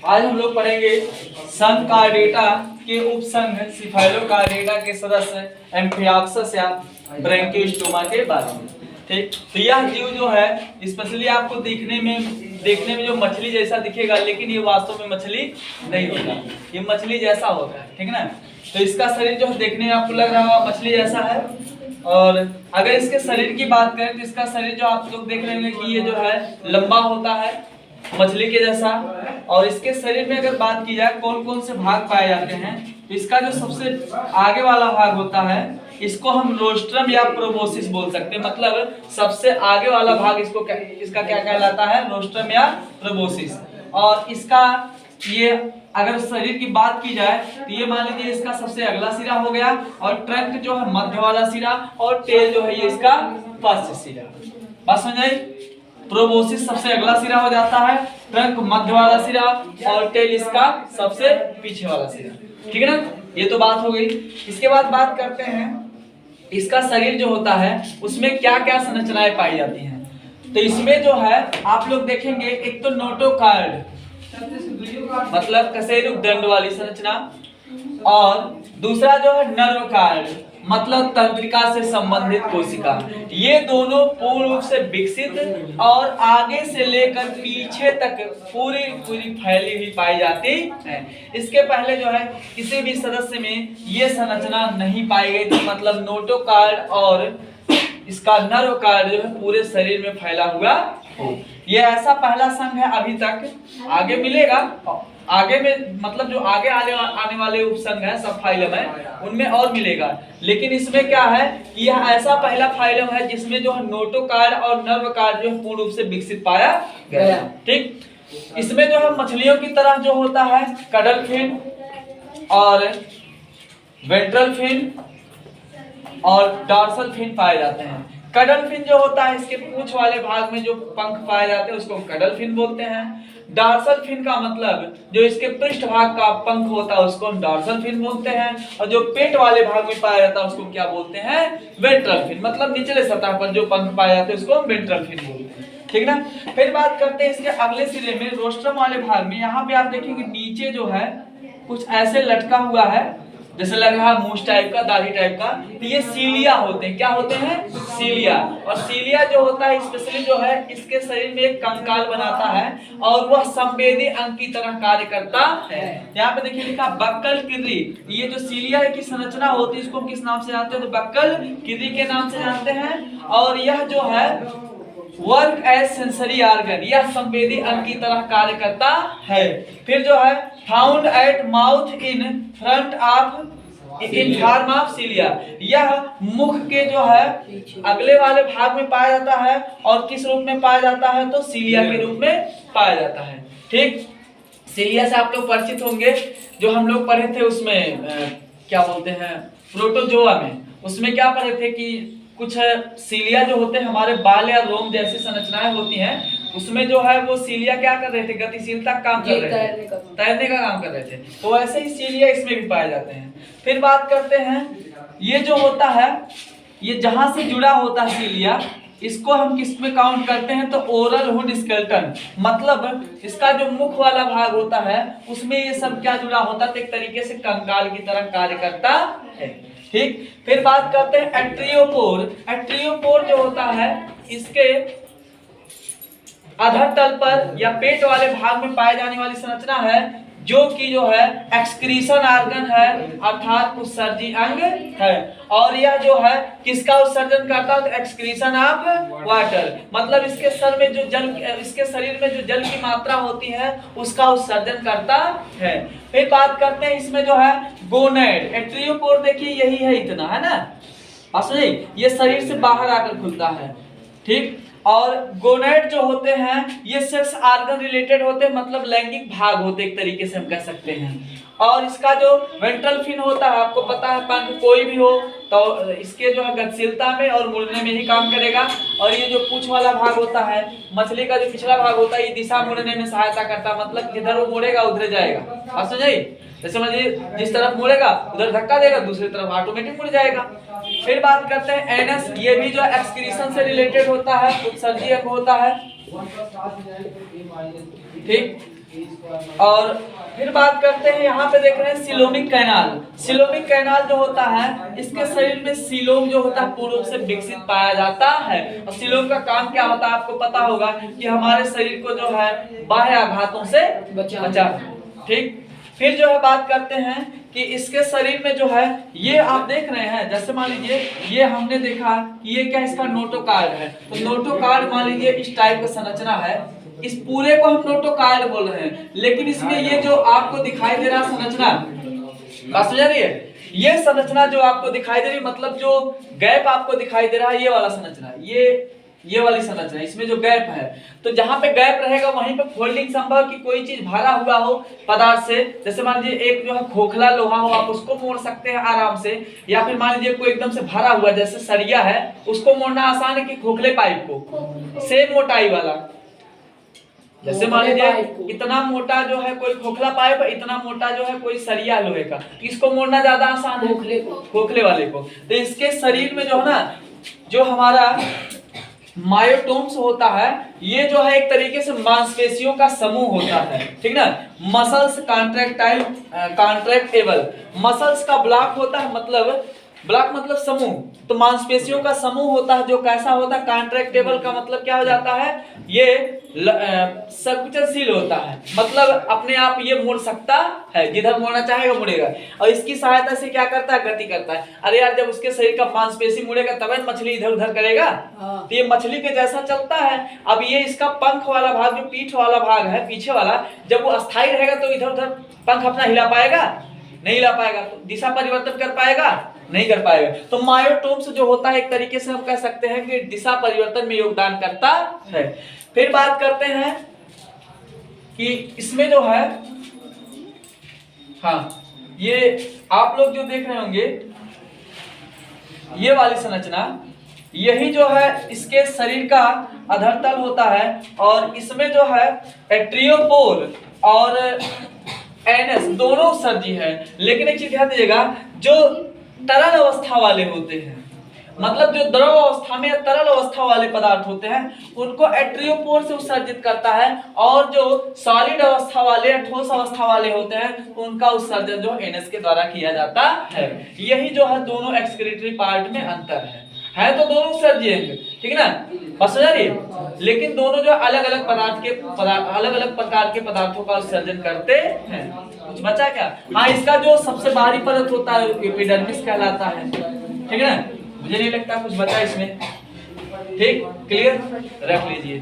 आज हम लोग पढ़ेंगे संघ कार्डेटा के उपसंघ सिफाइलोकार्डेटा के सदस्य एम्फिऑक्सस या ब्रैंकियोस्टोमा के बारे में। ठीक, तो यह जीव जो है स्पेशली आपको देखने में जो मछली जैसा दिखेगा, लेकिन ये वास्तव में मछली नहीं होता, ये मछली जैसा होता है। ठीक ना, तो इसका शरीर जो देखने में आपको लग रहा होगा मछली जैसा है। और अगर इसके शरीर की बात करें तो इसका शरीर जो आप लोग देख रहे होंगे कि ये जो है लंबा होता है मछली के जैसा। और इसके शरीर में अगर बात की जाए कौन कौन से भाग पाए जाते हैं, तो इसका जो सबसे आगे वाला भाग होता है इसको हम रोस्ट्रम या प्रोबोसिस बोल सकते हैं। मतलब सबसे आगे वाला भाग इसका क्या कहलाता है, रोस्ट्रम या प्रोबोसिस। और इसका ये अगर शरीर की बात की जाए तो ये मान लीजिए इसका सबसे अगला सिरा हो गया, और ट्रंक जो है मध्य वाला सिरा, और टेल जो है ये इसका पश्च सिरा। बात समझ आई? प्रोबोसिस सबसे अगला सिरा हो जाता है, ट्रंक मध्य वाला सिरा, और टेल इसका सबसे पीछे वाला सिरा। ठीक है ना, ये तो बात हो गई। इसके बाद बात करते हैं इसका शरीर जो होता है उसमें क्या क्या संरचनाएं पाई जाती हैं। तो इसमें जो है आप लोग देखेंगे एक तो नोटोकार्ड मतलब कशेरुक दंड वाली संरचना, और दूसरा जो है नर्वकार्ड मतलब तंत्रिका से संबंधित कोशिका। ये दोनों पूर्ण रूप से विकसित और आगे से लेकर पीछे तक पूरी फैली हुई पाई जाती है। इसके पहले जो है किसी भी सदस्य में ये संरचना नहीं पाई गई थी। मतलब नोटोकार्ड और इसका नर्वकार्ड जो है पूरे शरीर में फैला हुआ हो। ये ऐसा पहला संघ है अभी तक, आगे मिलेगा आगे में, मतलब जो आगे आने वाले उपसंघ है सब फाइलम है उनमें और मिलेगा। लेकिन इसमें क्या है, यह ऐसा पहला फाइलम है जिसमें जो है नोटोकार्ड और नर्वकार्ड जो है पूर्ण रूप से विकसित पाया गया। ठीक, इसमें जो है मछलियों की तरह जो होता है कडल फिन और वेंट्रल फिन और डॉर्सल फिन पाए जाते हैं। कडल फिन जो होता है इसके पूंछ वाले भाग में जो पंख पाए जाते हैं उसको कडल फिन बोलते हैं। डॉर्सल फिन का मतलब जो इसके पृष्ठ भाग का पंख होता है उसको हम डॉर्सल फिन बोलते हैं, और जो पेट वाले भाग में पाया जाता है उसको क्या बोलते हैं, वेंट्रल फिन। मतलब निचले सतह पर जो पंख पाए जाते हैं उसको हम वेंट्रल फिन बोलते हैं। ठीक ना, फिर बात करते हैं इसके अगले सिरे में रोस्ट्रम वाले भाग में। यहाँ पे आप देखेंगे नीचे जो है कुछ ऐसे लटका हुआ है जैसे लग रहा है मूछ टाइप का, दाढ़ी टाइप का। तो ये सीलिया होते हैं। क्या होते हैं? सीलिया। और सीलिया जो होता है स्पेशली जो है इसके शरीर में एक कंकाल बनाता है और वह संवेदी अंग की तरह कार्य करता है। यहाँ पे देखिए लिखा बक्कल किर्री। ये जो सीलिया की संरचना होती है इसको हम किस नाम से जानते हैं, तो बक्कल किर्री के नाम से जानते हैं। और यह जो है वर्क एज सेंसरी ऑर्गन, यह संवेदी अंग की तरह कार्य करता है। फिर जो है found at mouth in front of in form of सीलिया, यह मुख के जो है अगले वाले भाग में पाया जाता है। और किस रूप में पाया जाता है, तो सीलिया के रूप में पाया जाता है। ठीक, सीलिया से आप लोग परिचित होंगे, जो हम लोग पढ़े थे उसमें क्या बोलते हैं प्रोटोजोआ में, उसमें क्या पढ़े थे कि कुछ सीलिया जो होते हैं हमारे बाल या रोम जैसी संरचनाएं होती हैं, उसमें जो है वो सीलिया क्या कर रहे थे, गतिशीलता काम कर रहे थे, तैरने का काम कर रहे थे। तो ऐसे ही सीलिया इसमें भी पाए जाते हैं। फिर बात करते हैं ये जो होता है ये जहां से जुड़ा होता है सीलिया, इसको हम किस में काउंट करते हैं, तो ओरल हुड स्केलेटन। मतलब इसका जो मुख वाला भाग होता है उसमें ये सब क्या जुड़ा होता है, तो एक तरीके से कंकाल की तरह कार्य करता है। ठीक, फिर बात करते हैं एट्रियोपोर। एट्रियोपोर जो होता है इसके अधर तल पर या पेट वाले भाग में पाए जाने वाली संरचना है, जो कि जो है एक्सक्रीशन ऑर्गन है, अर्थात उत्सर्जी अंग है। और यह जो है किसका उत्सर्जन करता है, तो एक्सक्रीशन ऑफ वाटर। मतलब इसके सर में जो जल, इसके शरीर में जो जल की मात्रा होती है उसका उत्सर्जन करता है। फिर बात करते हैं इसमें जो है गोनेड। एट्रियोपोर देखिए यही है, इतना है ना, सुनिए ये शरीर से बाहर आकर खुलता है। ठीक, और गोनेड जो होते हैं ये सेक्स ऑर्गन रिलेटेड होते हैं, मतलब लैंगिक भाग होते एक तरीके से हम कह सकते हैं। और इसका जो वेंट्रल फिन होता है आपको पता है, पंख कोई भी हो तो इसके जो है गतिशीलता में और मुड़ने में ही काम करेगा। और ये जो पूंछ वाला भाग होता है मछली का जो पिछला भाग होता है ये दिशा मुड़ने में सहायता करता है। मतलब जिधर वो मुड़ेगा उधर जाएगा। आप समझिए, जैसे समझिए जिस तरफ मुड़ेगा उधर धक्का देगा, दूसरी तरफ ऑटोमेटिक मुड़ जाएगा। फिर बात करते हैं एनस। ये भी जो एक्सक्रीशन से रिलेटेड होता है, उत्सर्जी अंग होता है। ठीक। और फिर बात करते हैं, यहाँ पे देख रहे हैं सीलोमिक कैनाल। सीलोमिक कैनाल जो होता है, इसके शरीर में सीलोम जो होता है पूर्ण रूप से विकसित पाया जाता है। और सीलोम का काम क्या होता है आपको पता होगा कि हमारे शरीर को जो है बाह्य आघातों से बचा। ठीक। फिर जो है बात करते हैं कि इसके शरीर में जो है, ये आप देख रहे हैं, जैसे मान लीजिए ये हमने देखा कि ये क्या इसका नोटोकार्ड है, तो नोटोकार्ड मान लीजिए इस टाइप का संरचना है, इस पूरे को हम नोटोकार्ड बोल रहे हैं। लेकिन इसमें ये जो आपको दिखाई दे रहा संरचना, बात समझ रही है, ये संरचना जो आपको दिखाई दे रही, मतलब जो गैप आपको दिखाई दे रहा है, ये वाला संरचना, ये वाली संरचना, इसमें जो गैप है, तो जहां पे गैप रहेगा वहीं पे फोल्डिंग संभव कि कोई चीज भरा हुआ हो पदार्थ से। जैसे मान लीजिए एक जो है खोखला लोहा हो, आप उसको मोड़ सकते हैं आराम से, या फिर मान लीजिए कोई एकदम से भरा हुआ जैसे सरिया है, उसको मोड़ना आसान है कि खोखले पाइप को, सेम मोटाई वाला। जैसे मान लीजिए इतना मोटा जो है कोई खोखला पाइप है, इतना मोटा जो है कोई सरिया लोहे का, इसको मोड़ना ज्यादा आसान है खोखले वाले को। तो इसके शरीर में जो है ना, जो हमारा मायोटोम्स होता है, ये जो है एक तरीके से मांसपेशियों का समूह होता है, ठीक ना। मसल्स कॉन्ट्रैक्टेबल, मसल्स का ब्लॉक होता है, मतलब ब्लॉक मतलब समूह, तो मांसपेशियों का समूह होता है जो कैसा होता है, कॉन्ट्रैक्टेबल का मतलब क्या हो जाता है, ये संकुचनशील होता है, मतलब अपने आप ये मुड़ सकता है, जिधर मुड़ना चाहेगा मुड़ेगा। और इसकी सहायता से क्या करता है, गति करता है। अरे यार, जब उसके शरीर का मांसपेशी मुड़ेगा तब मछली इधर उधर करेगा, तो ये मछली के जैसा चलता है। अब ये इसका पंख वाला भाग, जो पीठ वाला भाग है पीछे वाला, जब वो अस्थायी रहेगा तो इधर उधर पंख अपना हिला पाएगा, नहीं हिला पाएगा, तो दिशा परिवर्तन कर पाएगा, नहीं कर पाएगा। तो मायोटोम्स जो होता है एक तरीके से हम कह सकते हैं कि दिशा परिवर्तन में योगदान करता है। फिर बात करते हैं कि इसमें जो है, हाँ, ये आप लोग जो देख रहे होंगे ये वाली संरचना, यही जो है इसके शरीर का अधरतल होता है, और इसमें जो है एट्रियोपोल और एनस दोनों उत्सर्जी है। लेकिन एक चीज ध्यान दीजिएगा, जो तरल अवस्था वाले होते हैं, मतलब जो द्रव अवस्था में तरल अवस्था वाले पदार्थ होते हैं, उनको एट्रियोपोर से उत्सर्जित करता है, और जो सॉलिड अवस्था वाले ठोस अवस्था वाले होते हैं, उनका उत्सर्जन जो एनस के द्वारा किया जाता है। यही जो है दोनों एक्सक्रीटरी पार्ट में अंतर है तो दोनों उत्सर्जी हैं, ठीक है ना, बस समझ रही है। लेकिन दोनों जो अलग अलग अलग अलग प्रकार के पदार्थों का उत्सर्जन करते हैं। कुछ बचा क्या? हाँ, इसका जो सबसे बाहरी परत होता है एपिडर्मिस कहलाता है, ठीक है ना। मुझे नहीं लगता कुछ बचा इसमें, ठीक, क्लियर, रख लीजिए।